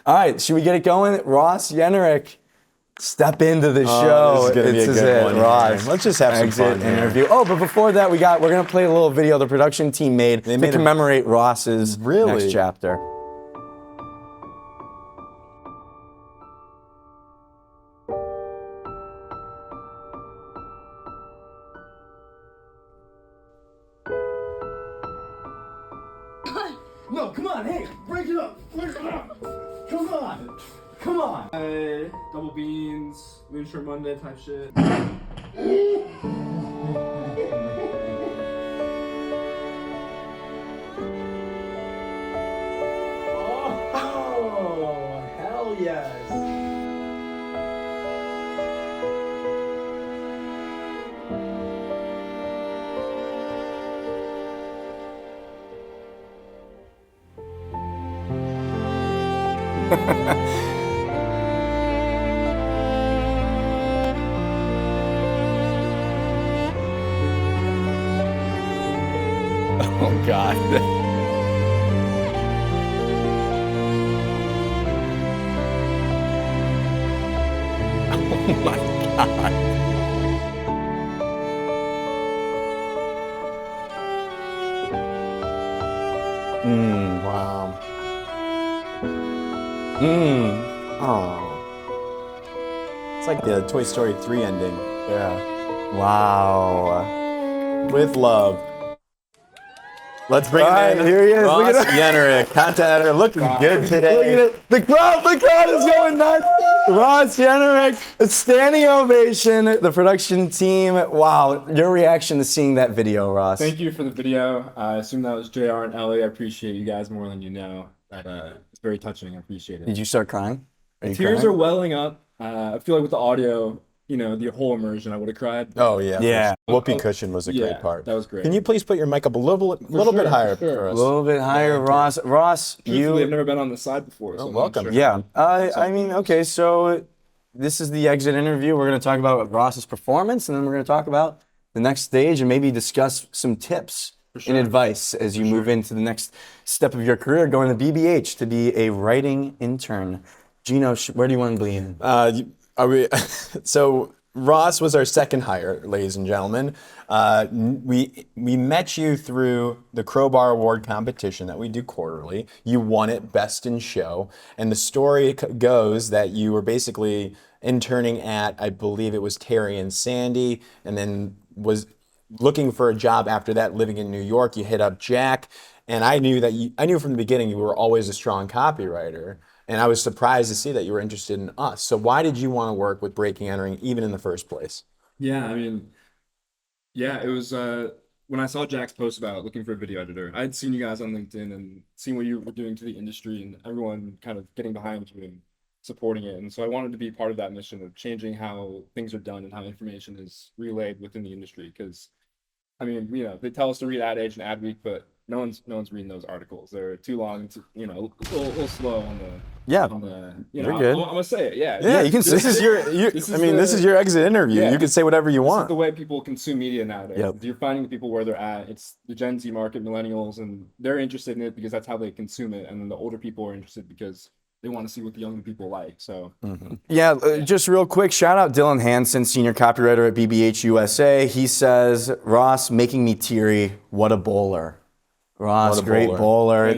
All right, should we get it going? Ross Yenerich, step into the show. This is gonna be a good one, Ross. Let's just have some fun here. interview. Oh, but before that, we're gonna play a little video the production team made to commemorate Ross's next chapter. No, come on, hey, break it up, come on, come on. Double beans, Moonshort Monday type shit. Oh, hell yes. Oh God. Oh my God. Wow. Oh. It's like the Toy Story 3 ending. Yeah. Wow. With love. Let's bring it in. Here he is. Ross Look at Yenerich, content editor, looking good today. Look at it. The crowd is going nuts. Ross Yenerich, a standing ovation. The production team. Wow, your reaction to seeing that video, Ross? Thank you for the video. I assume that was JR and Ellie. I appreciate you guys more than you know. It's very touching. I appreciate it. Did you start crying? Tears are welling up. I feel like with the audio, the whole immersion, I would have cried. Oh, yeah. Yeah. Whoopee cushion was a great part. That was great. Can you please put your mic up a little bit higher for A us? little bit higher, Ross. Ross, Truthfully, I've never been on this side before. So welcome. Sure. Yeah. I mean, okay, so this is the exit interview. We're going to talk about Ross's performance, and then we're going to talk about the next stage and maybe discuss some tips and advice as you move into the next step of your career, going to BBH to be a writing intern. Gino, where do you want to begin? So Ross was our second hire, ladies and gentlemen. We met you through the Crowbar Award competition that we do quarterly. You won it, Best in Show. And the story goes that you were basically interning at, I believe it was Terry and Sandy, and then was looking for a job after that, living in New York. You hit up Jack, and I knew from the beginning you were always a strong copywriter. And I was surprised to see that you were interested in us. So why did you want to work with Breaking Entering even in the first place? Yeah, I mean, it was when I saw Jack's post about looking for a video editor. I'd seen you guys on LinkedIn and seen what you were doing to the industry and everyone kind of getting behind you and supporting it. And so I wanted to be part of that mission of changing how things are done and how information is relayed within the industry. Because, I mean, they tell us to read Ad Age and Ad Week, but no one's reading those articles. They're too long, a little slow on the. Yeah, you're good. I'm gonna say it. Yeah, you can. This is your exit interview. You can say whatever you want. This is the way people consume media nowadays. Yep. You're finding the people where they're at. It's the Gen Z market, millennials, and they're interested in it because that's how they consume it. And then the older people are interested because they want to see what the younger people like. So just real quick, shout out Dylan Hansen, senior copywriter at BBH USA. He says, Ross, making me teary. What a bowler. Ross, great bowler.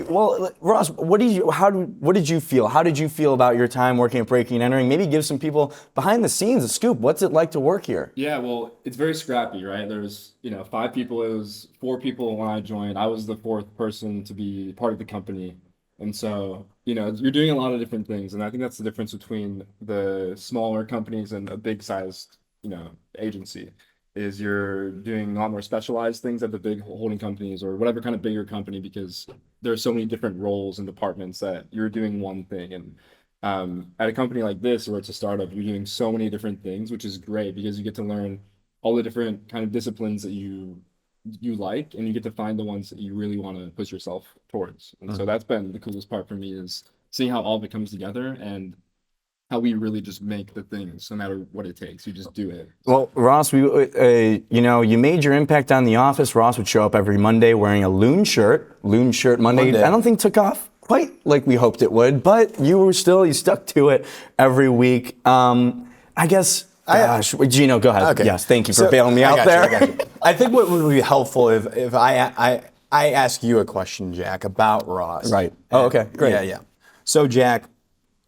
Well, Ross, what did you feel? How did you feel about your time working at Breaking and Entering? Maybe give some people behind the scenes a scoop. What's it like to work here? Yeah, well, it's very scrappy, right? There's 5 people. It was 4 people when I joined. I was the 4th person to be part of the company, and so you're doing a lot of different things. And I think that's the difference between the smaller companies and a big sized agency. Is you're doing a lot more specialized things at the big holding companies or whatever kind of bigger company, because there's so many different roles and departments that you're doing one thing. And at a company like this, where it's a startup, you're doing so many different things, which is great because you get to learn all the different kind of disciplines that you like, and you get to find the ones that you really want to push yourself towards. And so that's been the coolest part for me, is seeing how all of it comes together and how we really just make the things, no matter what it takes. You just do it. Well, Ross, you made your impact on The Office. Ross would show up every Monday wearing a Loon shirt Monday. I don't think took off quite like we hoped it would, but you stuck to it every week. I guess. Gosh, Gino, go ahead. Okay. Yes, thank you for bailing me out there. I got you. I think what would be helpful if I ask you a question, Jack, about Ross. Right. Oh, okay. Great. Yeah. So, Jack,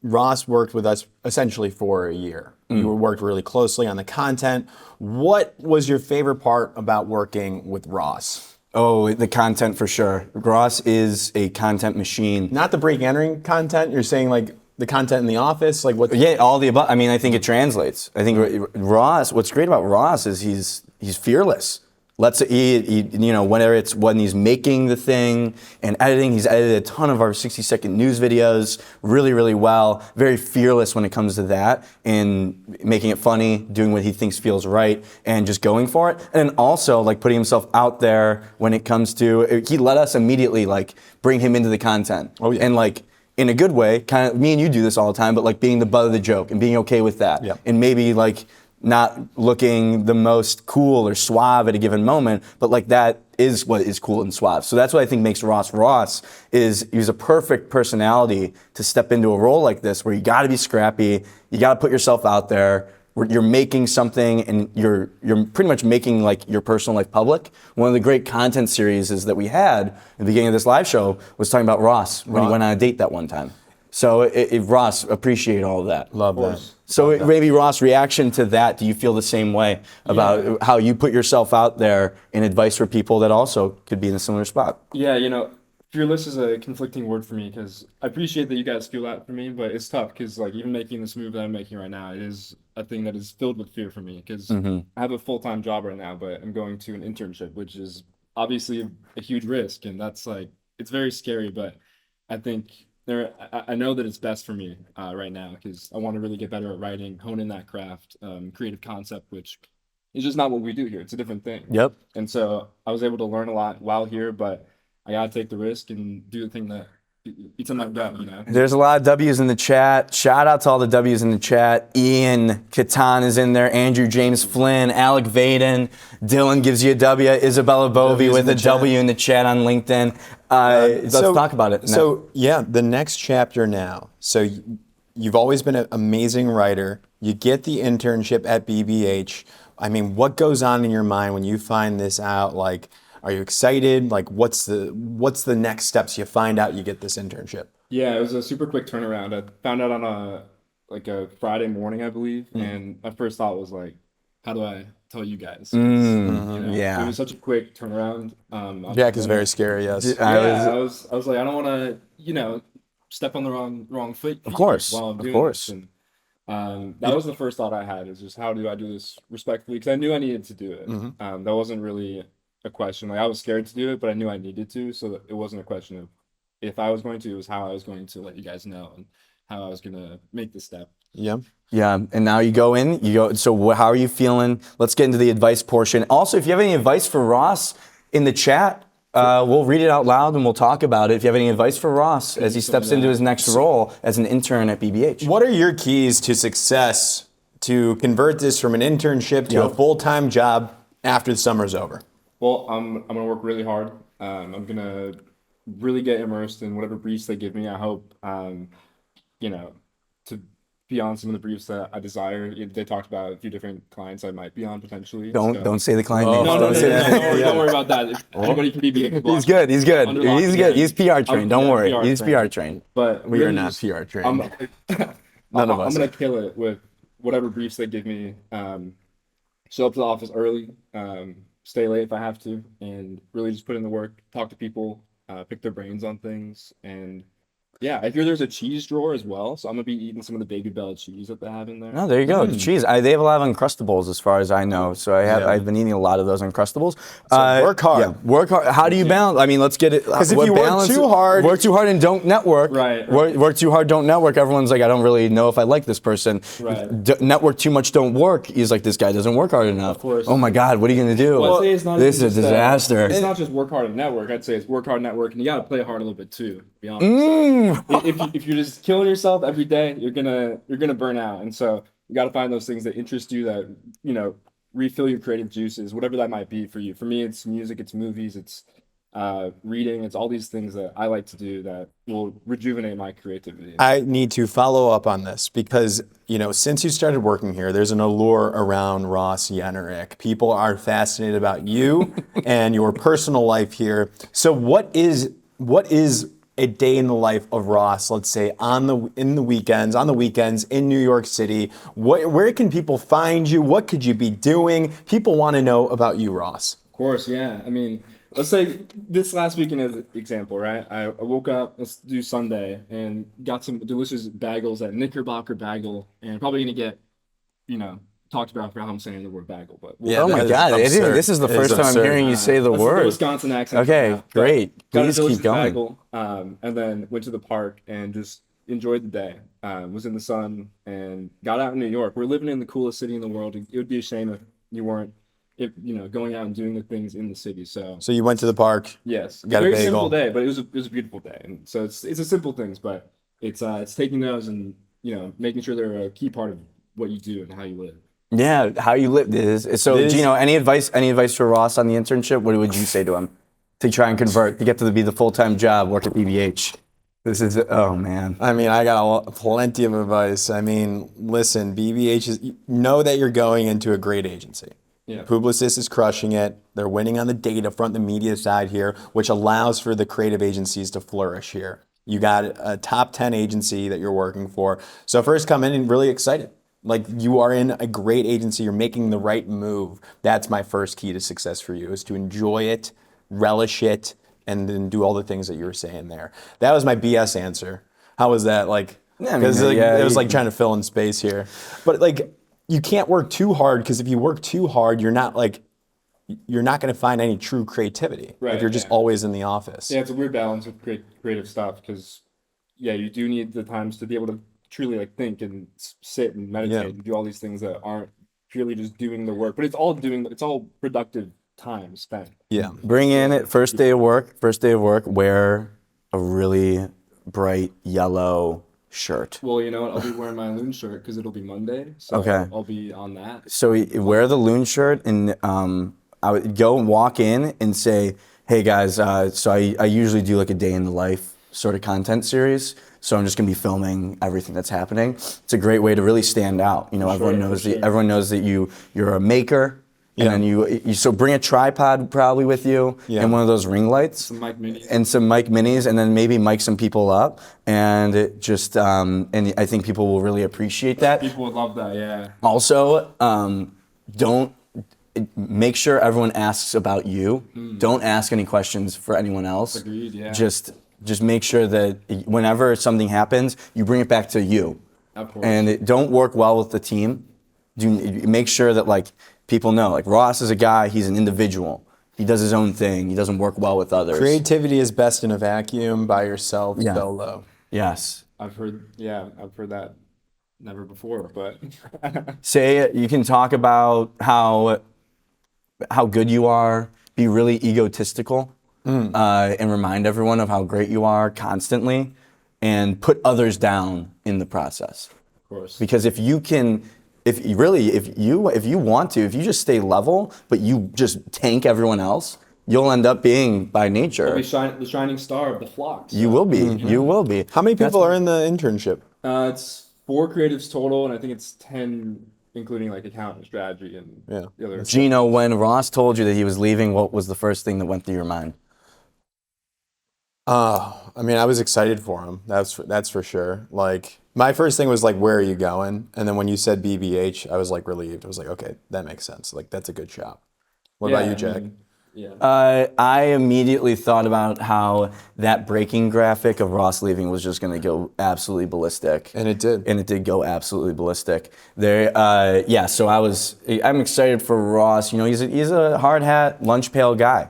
Ross worked with us essentially for a year. You worked really closely on the content. What was your favorite part about working with Ross? Oh, the content for sure. Ross is a content machine. Not the break entering content. You're saying like the content in the office, like what? Yeah, all the above. I mean, I think it translates. I think Ross. What's great about Ross is he's fearless. Whether it's when he's making the thing and editing, he's edited a ton of our 60-second news videos really, really well. Very fearless when it comes to that and making it funny, doing what he thinks feels right, and just going for it. And then also like putting himself out there when it comes to. He let us immediately like bring him into the content. Oh yeah. And like. In a good way, kind of, me and you do this all the time, but like being the butt of the joke and being okay with that. Yeah. And maybe like not looking the most cool or suave at a given moment, but like that is what is cool and suave. So that's what I think makes Ross is he's a perfect personality to step into a role like this where you gotta be scrappy, you gotta put yourself out there, you're making something and you're pretty much making like your personal life public. One of the great content series is that we had at the beginning of this live show was talking about Ross when he went on a date that one time. So Ross, appreciate all of that. Love that. So maybe Ross, reaction to that, do you feel the same way about how you put yourself out there in advice for people that also could be in a similar spot? Yeah, fearless is a conflicting word for me because I appreciate that you guys feel that for me, but it's tough because like even making this move that I'm making right now, it is a thing that is filled with fear for me because I have a full-time job right now, but I'm going to an internship, which is obviously a huge risk, and that's like it's very scary. But I think I know that it's best for me right now because I want to really get better at writing, hone in that craft, creative concept, which is just not what we do here. It's a different thing. Yep. And so I was able to learn a lot while here, but I gotta take the risk and do the thing that beats on my gut, There's a lot of W's in the chat. Shout out to all the W's in the chat. Ian Catan is in there. Andrew James Flynn, Alec Vaden, Dylan gives you a W. Isabella Bovey with a W in the chat on LinkedIn. Let's talk about it. So yeah, the next chapter now. So you've always been an amazing writer. You get the internship at BBH. I mean, what goes on in your mind when you find this out? Like, are you excited? Like, what's the next steps you find out you get this internship? Yeah, it was a super quick turnaround. I found out on a Friday morning, I believe, and my first thought was like, how do I tell you guys? Yeah. It was such a quick turnaround. Jack is very scary. Yes. I was like, I don't want to, step on the wrong foot. Of course, while I'm doing of course. this. And that was the first thought I had is just how do I do this respectfully? Because I knew I needed to do it. That wasn't really a question. Like I was scared to do it, but I knew I needed to. So it wasn't a question of if I was going to, it was how I was going to let you guys know and how I was going to make the step. Yeah. Yeah, and now you go. So how are you feeling? Let's get into the advice portion. Also, if you have any advice for Ross in the chat, we'll read it out loud and we'll talk about it. If you have any advice for Ross as he steps into his next role as an intern at BBH. What are your keys to success to convert this from an internship to a full-time job after the summer's over? Well, I'm gonna work really hard. I'm gonna really get immersed in whatever briefs they give me. I hope, to be on some of the briefs that I desire. They talked about a few different clients I might be on potentially. Don't say the client names. No, Don't say that. don't worry about that. If anybody can be He's good. He's good. He's PR trained. Don't worry. He's PR trained. But We really are not just- PR trained. None of us. I'm gonna kill it with whatever briefs they give me. Show up to the office early. Stay late if I have to, and really just put in the work. Talk to people. Pick their brains on things, and yeah, I hear there's a cheese drawer as well, so I'm gonna be eating some of the Baby Bell cheese that they have in there. Oh, there you go. Cheese. They have a lot of Uncrustables as far as I know. So I've been eating a lot of those Uncrustables. Work hard. Yeah, work hard. How do you balance? I mean, let's get it. Because if you work too hard, and don't network. Right. Work too hard, don't network. Everyone's like, I don't really know if I like this person. Right. Network too much, don't work. He's like, this guy doesn't work hard enough. Of course. Oh my God, what are you gonna do? Well, I'd say it's not this even is a just disaster. It's not just work hard and network. I'd say it's work hard, network, and you gotta play hard a little bit too. To be honest. If you're just killing yourself every day, you're gonna burn out. And so you got to find those things that interest you, that refill your creative juices, whatever that might be for you. For me, it's music, it's movies, it's reading. It's all these things that I like to do that will rejuvenate my creativity. I need to follow up on this because, since you started working here, there's an allure around Ross Yenerich. People are fascinated about you and your personal life here. So what is a day in the life of Ross, let's say on the weekends in New York City? Where can people find you? What could you be doing? People want to know about you, Ross. Of course, yeah. I mean, let's say this last weekend as an example, right? I woke up, let's do Sunday, and got some delicious bagels at Knickerbocker Bagel, and probably gonna get, talked about for how I'm saying the word bagel, but Yeah, Oh my that is God! absurd. This is the It is first time I'm absurd. hearing you say the that's the word. Wisconsin accent. Okay, Yeah. great. Got a Please delicious keep going. bagel, and then went to the park and just enjoyed the day. Was in the sun and got out in New York. We're living in the coolest city in the world. It would be a shame if you weren't, going out and doing the things in the city. So So you went to the park. yes, Got a very bagel. simple day, but it was a beautiful day. And so it's a simple things, but it's taking those and making sure they're a key part of what you do and how you live. Yeah, how you live is. So, This- Gino, any advice for Ross on the internship? What would you say to him to try and convert to get to be the full-time job, work at BBH? This is oh man. I mean, I got plenty of advice. I mean, listen, BBH know that you're going into a great agency. Yeah. Publicis is crushing it. They're winning on the data front, the media side here, which allows for the creative agencies to flourish here. You got a top 10 agency that you're working for. So first come in and really excited. Like you are in a great agency, you're making the right move. That's my first key to success for you is to enjoy it, relish it, and then do all the things that you were saying there. That was my BS answer. How was that? Like, Yeah, I mean, because yeah, it was you- like trying to fill in space here. But like, you can't work too hard because if you work too hard, you're not going to find any true creativity Right, if you're just yeah. always in the office. Yeah, it's a weird balance with creative stuff because, yeah, you do need the times to be able to truly like think and sit and meditate Yeah. and do all these things that aren't purely just doing the work, but it's all productive time spent. Yeah. Bring in it first day of work. Wear a really bright yellow shirt. Well, you know what? I'll be wearing my loon shirt because it'll be Monday, so Okay. I'll be on that. So wear the loon shirt, and I would go and walk in and say, "Hey guys, so I usually do like a day in the life sort of content series. So I'm just gonna be filming everything that's happening. It's a great way to really stand out. Everyone knows that you're a maker." And Yeah. then you so bring a tripod probably with you Yeah. and one of those ring lights Some mic minis. and some mic minis, and then maybe mic some people up, and it just and I think people will really appreciate that. People would love that, yeah. Also, don't make sure everyone asks about you. Don't ask any questions for anyone else. Agreed, yeah. Just make sure that whenever something happens, you bring it back to you. Of course. And don't work well with the team. Make sure that like people know, like Ross is a guy. He's an individual. He does his own thing. He doesn't work well with others. Creativity is best in a vacuum, by yourself, Yeah. solo. Yes. I've heard that never before, but Say you can talk about how good you are. Be really egotistical, and remind everyone of how great you are constantly, and put others down in the process. of course. Because if you want to, if you just stay level, but you just tank everyone else, you'll end up being by nature. I'll be the shining star of the flock. So. You will be. You will be. How many people are in the internship? It's 4 creatives total, and I think it's 10, including like accounting, strategy, and Yeah. the other. Gino, when Ross told you that he was leaving, what was the first thing that went through your mind? I mean, I was excited for him. That's for sure. Like, my first thing was like, where are you going? And then when you said BBH, I was like relieved. I was like, okay, that makes sense. Like, that's a good shop. What about you, Jack? Yeah. I immediately thought about how that breaking graphic of Ross leaving was just going to go absolutely ballistic. And it did. And it did go absolutely ballistic. So I'm excited for Ross. He's a hard hat, lunch pail guy.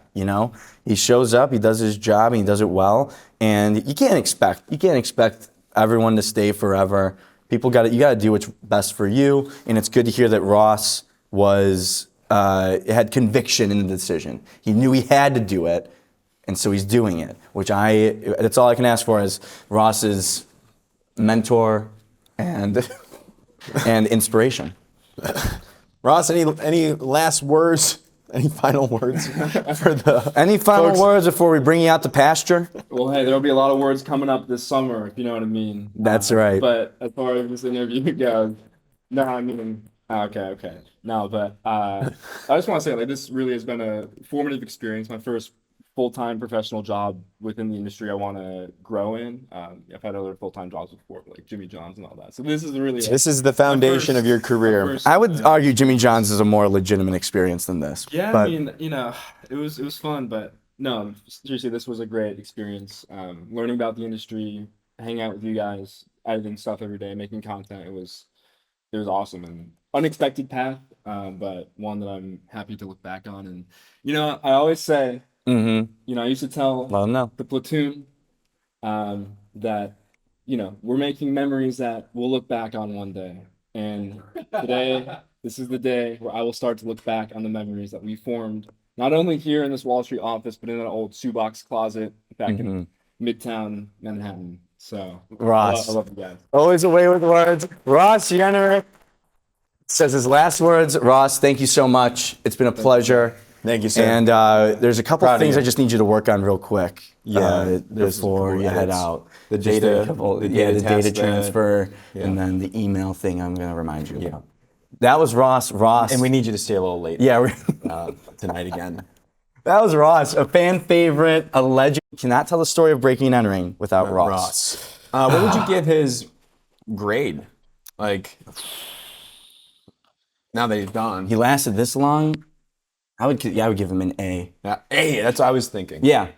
He shows up, he does his job, and he does it well. And you can't expect everyone to stay forever. You got to do what's best for you. And it's good to hear that Ross had conviction in the decision. He knew he had to do it, and so he's doing it. That's all I can ask for as Ross's mentor and inspiration. Ross, any last words Any final words for the Any final folks? words before we bring you out to pasture? Well, hey, there'll be a lot of words coming up this summer, if you know what I mean. That's right. But as far as this interview goes, no, I mean, okay. No, but I just want to say, like, this really has been a formative experience. My first full-time professional job within the industry I want to grow in. I've had other full-time jobs before, like Jimmy John's and all that. So this is really This is the foundation of your career. I would argue Jimmy John's is a more legitimate experience than this. Yeah, but I mean, it was fun, but no, seriously, this was a great experience. Learning about the industry, hanging out with you guys, editing stuff every day, making content. It was awesome and unexpected path, but one that I'm happy to look back on. And I always say, I used to tell Well, no. the platoon that we're making memories that we'll look back on one day. And today, this is the day where I will start to look back on the memories that we formed, not only here in this Wall Street office, but in an old shoebox closet back in Midtown Manhattan. So, Ross. I love you guys. Always away with words. Ross Yenerich says his last words. Ross, thank you so much. It's been a pleasure. Thank you, sir. And there's a couple Proud of things you. I just need you to work on real quick. Yeah, Before you head out. The Just data, a couple- the yeah, the data test, transfer, and then the email thing I'm going to remind you about. That was Ross. And we need you to stay a little late. Yeah, Tonight again. that was Ross, a fan favorite, a legend. Cannot tell the story of breaking and entering without Ross. What would you give his grade? Like, now that he's gone. He lasted this long. I would give him an A. Yeah, hey, that's what I was thinking. Yeah,